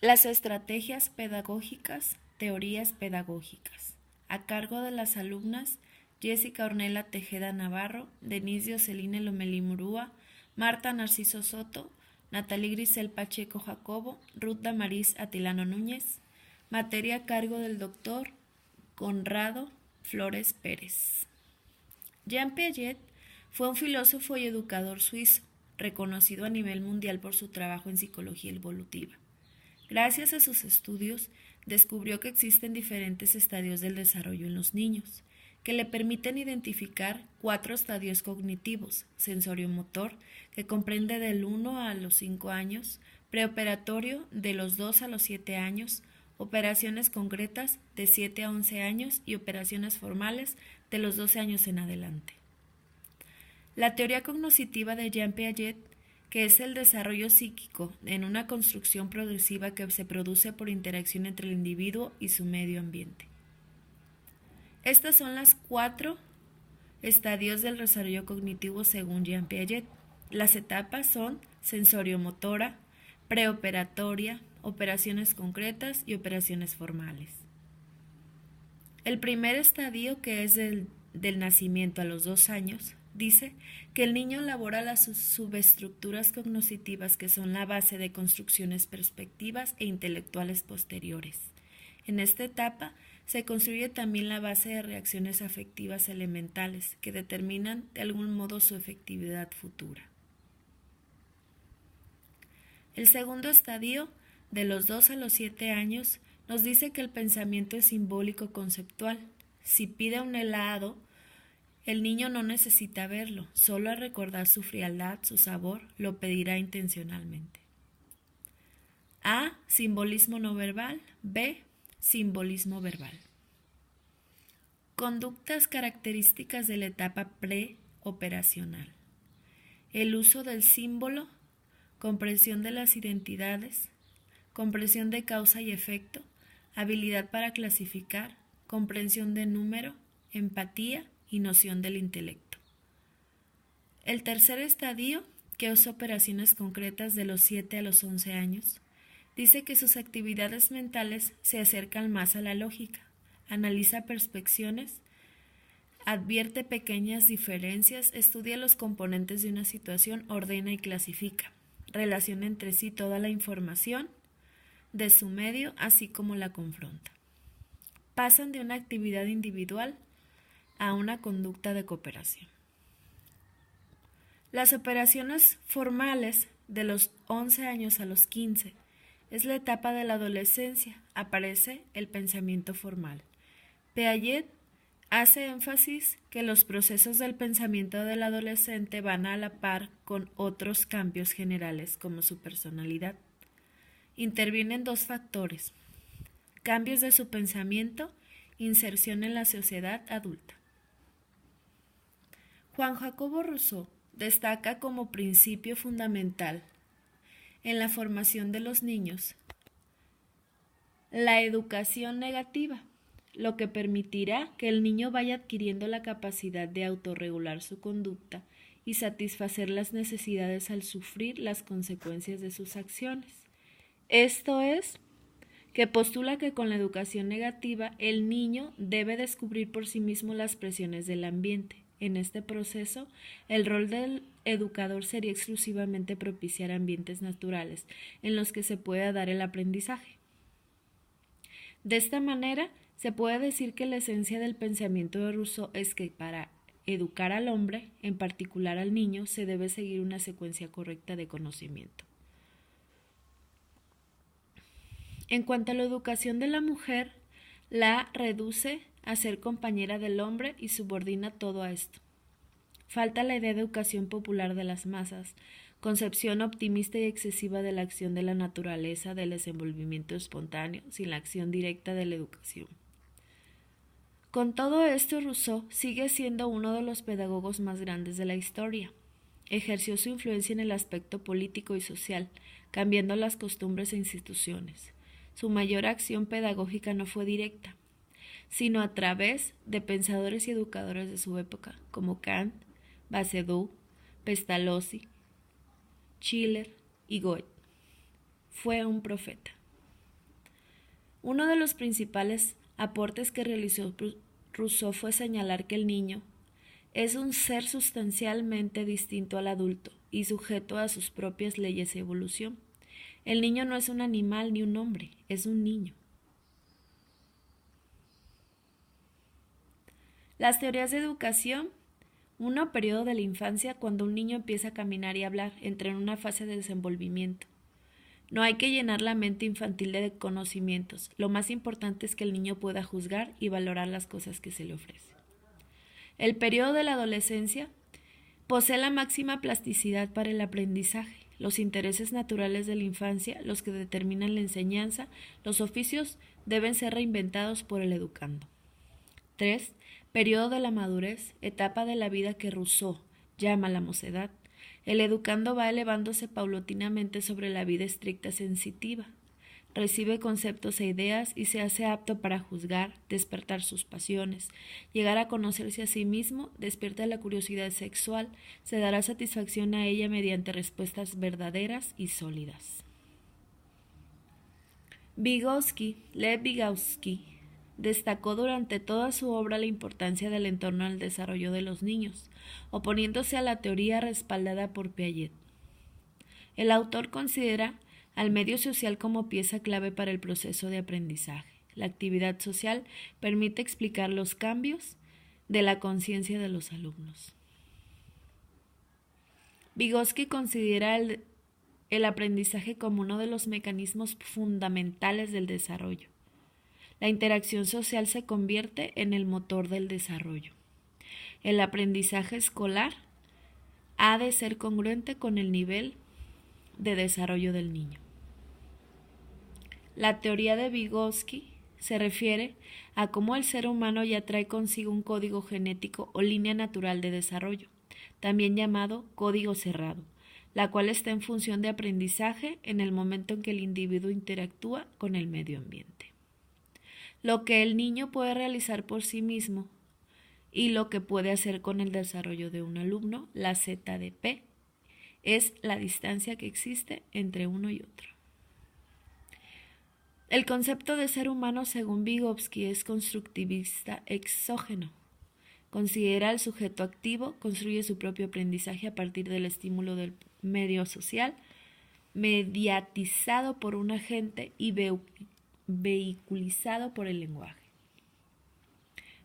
Las estrategias pedagógicas, teorías pedagógicas. A cargo de las alumnas Jessica Ornella Tejeda Navarro, Denise Joceline Lomelí Murúa, Marta Narciso Soto, Natalie Grisel Pacheco Jacobo, Ruth Damaris Atilano Núñez. Materia a cargo del doctor Conrado Flores Pérez. Jean Piaget fue un filósofo y educador suizo, reconocido a nivel mundial por su trabajo en psicología evolutiva. Gracias a sus estudios, descubrió que existen diferentes estadios del desarrollo en los niños, que le permiten identificar 4 estadios cognitivos: sensorio-motor, que comprende del 1 a los 5 años, preoperatorio de los 2 a los 7 años, operaciones concretas de 7 a 11 años y operaciones formales de los 12 años en adelante. La teoría cognoscitiva de Jean Piaget, que es el desarrollo psíquico en una construcción progresiva que se produce por interacción entre el individuo y su medio ambiente. Estas son las 4 estadios del desarrollo cognitivo según Jean Piaget. Las etapas son sensorio-motora, preoperatoria, operaciones concretas y operaciones formales. El primer estadio, que es del nacimiento a los 2 años, dice que el niño elabora las subestructuras cognitivas que son la base de construcciones perspectivas e intelectuales posteriores. En esta etapa se construye también la base de reacciones afectivas elementales que determinan de algún modo su efectividad futura. El segundo estadio, de los 2 a los 7 años, nos dice que el pensamiento es simbólico conceptual. Si pide un helado, el niño no necesita verlo, solo al recordar su frialdad, su sabor, lo pedirá intencionalmente. A. Simbolismo no verbal. B. Simbolismo verbal. Conductas características de la etapa preoperacional. El uso del símbolo, comprensión de las identidades, comprensión de causa y efecto, habilidad para clasificar, comprensión de número, empatía y noción del intelecto. El tercer estadio, que usa operaciones concretas de los 7 a los 11 años, dice que sus actividades mentales se acercan más a la lógica, analiza percepciones, advierte pequeñas diferencias, estudia los componentes de una situación, ordena y clasifica, relaciona entre sí toda la información de su medio, así como la confronta. Pasan de una actividad individual a una conducta de cooperación. Las operaciones formales de los 11 años a los 15 es la etapa de la adolescencia, aparece el pensamiento formal. Piaget hace énfasis que los procesos del pensamiento del adolescente van a la par con otros cambios generales como su personalidad. Intervienen 2 factores: cambios de su pensamiento, inserción en la sociedad adulta. Juan Jacobo Rousseau destaca como principio fundamental en la formación de los niños la educación negativa, lo que permitirá que el niño vaya adquiriendo la capacidad de autorregular su conducta y satisfacer las necesidades al sufrir las consecuencias de sus acciones. Esto es, que postula que con la educación negativa el niño debe descubrir por sí mismo las presiones del ambiente. En este proceso, el rol del educador sería exclusivamente propiciar ambientes naturales en los que se pueda dar el aprendizaje. De esta manera, se puede decir que la esencia del pensamiento de Rousseau es que para educar al hombre, en particular al niño, se debe seguir una secuencia correcta de conocimiento. En cuanto a la educación de la mujer, la reduce a ser compañera del hombre y subordina todo a esto. Falta la idea de educación popular de las masas, concepción optimista y excesiva de la acción de la naturaleza, del desenvolvimiento espontáneo, sin la acción directa de la educación. Con todo esto, Rousseau sigue siendo uno de los pedagogos más grandes de la historia. Ejerció su influencia en el aspecto político y social, cambiando las costumbres e instituciones. Su mayor acción pedagógica no fue directa, sino a través de pensadores y educadores de su época, como Kant, Bacedou, Pestalozzi, Schiller y Goethe. Fue un profeta. Uno de los principales aportes que realizó Rousseau fue señalar que el niño es un ser sustancialmente distinto al adulto y sujeto a sus propias leyes de evolución. El niño no es un animal ni un hombre, es un niño. Las teorías de educación. Periodo de la infancia, cuando un niño empieza a caminar y hablar, entra en una fase de desenvolvimiento. No hay que llenar la mente infantil de conocimientos. Lo más importante es que el niño pueda juzgar y valorar las cosas que se le ofrecen. El periodo de la adolescencia posee la máxima plasticidad para el aprendizaje. Los intereses naturales de la infancia, los que determinan la enseñanza, los oficios deben ser reinventados por el educando. 3. Periodo de la madurez, etapa de la vida que Rousseau llama la mocedad. El educando va elevándose paulatinamente sobre la vida estricta sensitiva. Recibe conceptos e ideas y se hace apto para juzgar, despertar sus pasiones, llegar a conocerse a sí mismo, despierta la curiosidad sexual, se dará satisfacción a ella mediante respuestas verdaderas y sólidas. Lev Vygotsky, destacó durante toda su obra la importancia del entorno al desarrollo de los niños, oponiéndose a la teoría respaldada por Piaget. El autor considera al medio social como pieza clave para el proceso de aprendizaje. La actividad social permite explicar los cambios de la conciencia de los alumnos. Vygotsky considera el aprendizaje como uno de los mecanismos fundamentales del desarrollo. La interacción social se convierte en el motor del desarrollo. El aprendizaje escolar ha de ser congruente con el nivel de desarrollo del niño. La teoría de Vygotsky se refiere a cómo el ser humano ya trae consigo un código genético o línea natural de desarrollo, también llamado código cerrado, la cual está en función de aprendizaje en el momento en que el individuo interactúa con el medio ambiente. Lo que el niño puede realizar por sí mismo y lo que puede hacer con el desarrollo de un alumno, la ZDP, es la distancia que existe entre uno y otro. El concepto de ser humano, según Vygotsky, es constructivista exógeno. Considera al sujeto activo, construye su propio aprendizaje a partir del estímulo del medio social, mediatizado por un agente y vehiculizado por el lenguaje.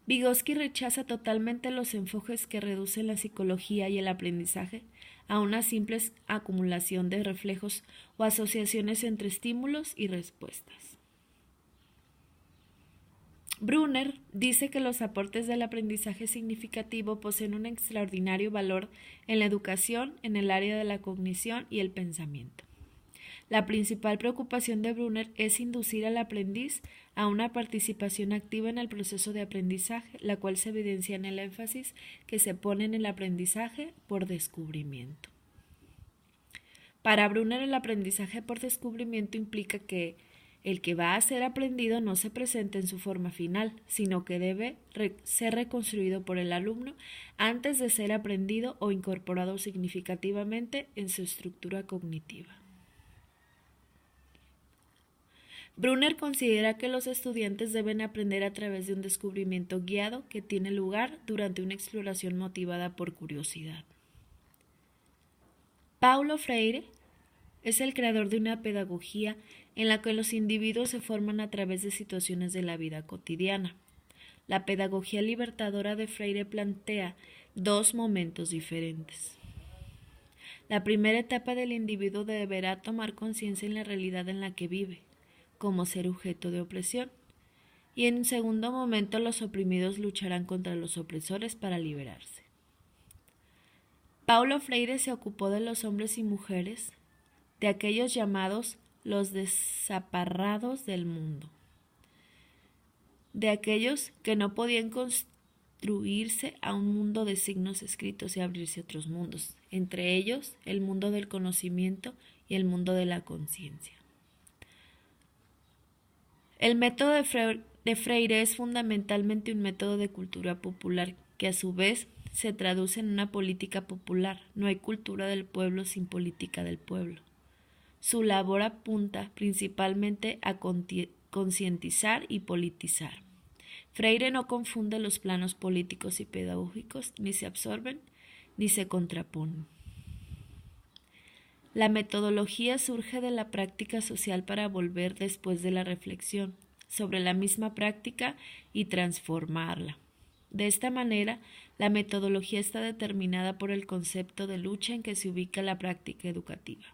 Vygotsky rechaza totalmente los enfoques que reducen la psicología y el aprendizaje a una simple acumulación de reflejos o asociaciones entre estímulos y respuestas. Brunner dice que los aportes del aprendizaje significativo poseen un extraordinario valor en la educación, en el área de la cognición y el pensamiento. La principal preocupación de Brunner es inducir al aprendiz a una participación activa en el proceso de aprendizaje, la cual se evidencia en el énfasis que se pone en el aprendizaje por descubrimiento. Para Brunner, el aprendizaje por descubrimiento implica que el que va a ser aprendido no se presenta en su forma final, sino que debe ser reconstruido por el alumno antes de ser aprendido o incorporado significativamente en su estructura cognitiva. Brunner considera que los estudiantes deben aprender a través de un descubrimiento guiado que tiene lugar durante una exploración motivada por curiosidad. Paulo Freire es el creador de una pedagogía en la que los individuos se forman a través de situaciones de la vida cotidiana. La pedagogía libertadora de Freire plantea dos momentos diferentes. La primera etapa del individuo deberá tomar conciencia en la realidad en la que vive, como ser objeto de opresión, y en un segundo momento los oprimidos lucharán contra los opresores para liberarse. Paulo Freire se ocupó de los hombres y mujeres, de aquellos llamados los desaparrados del mundo, de aquellos que no podían construirse a un mundo de signos escritos y abrirse a otros mundos, entre ellos el mundo del conocimiento y el mundo de la conciencia. El método de Freire es fundamentalmente un método de cultura popular que a su vez se traduce en una política popular. No hay cultura del pueblo sin política del pueblo. Su labor apunta principalmente a concientizar y politizar. Freire no confunde los planos políticos y pedagógicos, ni se absorben ni se contraponen. La metodología surge de la práctica social para volver después de la reflexión sobre la misma práctica y transformarla. De esta manera, la metodología está determinada por el concepto de lucha en que se ubica la práctica educativa.